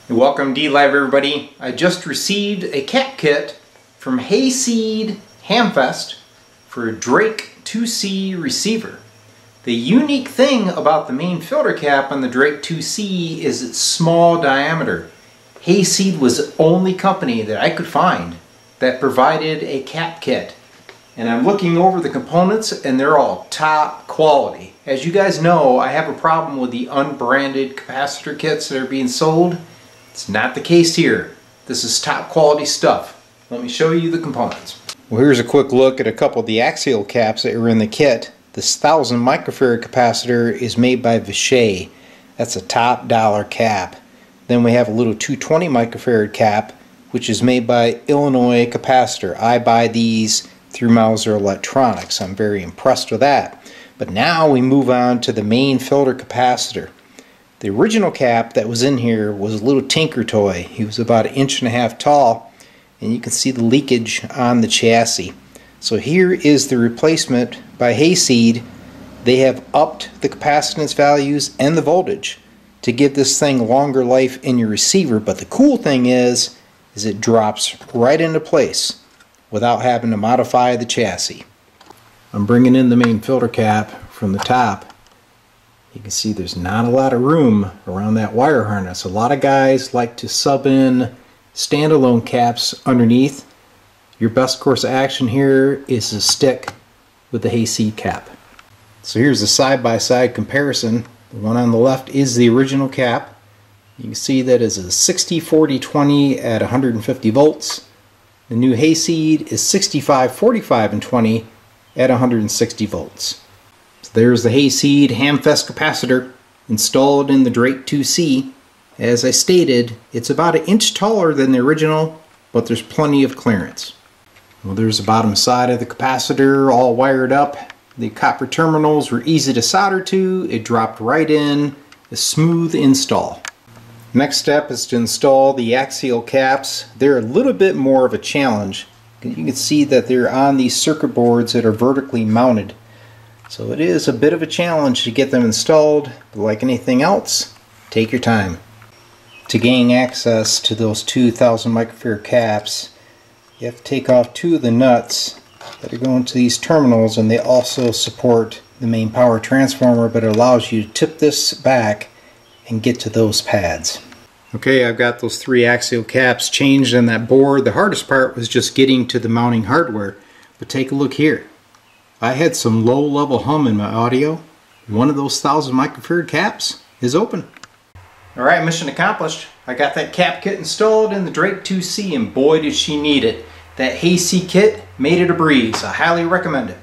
Welcome D-Live everybody. I just received a cap kit from Hayseed Hamfest for a Drake 2C receiver. The unique thing about the main filter cap on the Drake 2C is its small diameter. Hayseed was the only company that I could find that provided a cap kit. And I'm looking over the components and they're all top quality. As you guys know, I have a problem with the unbranded capacitor kits that are being sold. It's not the case here. This is top quality stuff. Let me show you the components. Well, here's a quick look at a couple of the axial caps that are in the kit. This 1000 microfarad capacitor is made by Vishay. That's a top dollar cap. Then we have a little 220 microfarad cap, which is made by Illinois Capacitor. I buy these through Mauser Electronics. I'm very impressed with that. But now we move on to the main filter capacitor. The original cap that was in here was a little tinker toy. He was about 1.5 inches tall, and you can see the leakage on the chassis. So here is the replacement by Hayseed. They have upped the capacitance values and the voltage to give this thing longer life in your receiver, but the cool thing is it drops right into place without having to modify the chassis. I'm bringing in the main filter cap from the top. You can see there's not a lot of room around that wire harness. A lot of guys like to sub in standalone caps underneath. Your best course of action here is to stick with the Hayseed cap. So here's a side-by-side comparison. The one on the left is the original cap. You can see that is a 60-40-20 at 150 volts. The new Hayseed is 65-45 and 20 at 160 volts. So there's the Hayseed Hamfest Capacitor installed in the Drake 2C. As I stated, it's about 1 inch taller than the original, but there's plenty of clearance. Well, there's the bottom side of the capacitor all wired up. The copper terminals were easy to solder to. It dropped right in. A smooth install. Next step is to install the axial caps. They're a little bit more of a challenge. You can see that they're on these circuit boards that are vertically mounted. So it is a bit of a challenge to get them installed, but like anything else, take your time. To gain access to those 2000 microfarad caps, you have to take off 2 of the nuts that are going to these terminals, and they also support the main power transformer, but it allows you to tip this back and get to those pads. Okay, I've got those 3 axial caps changed on that board. The hardest part was just getting to the mounting hardware, but take a look here. I had some low-level hum in my audio. One of those 1000 microfarad caps is open. Alright, mission accomplished. I got that cap kit installed in the Drake 2C, and boy did she need it. That Hayseed kit made it a breeze. I highly recommend it.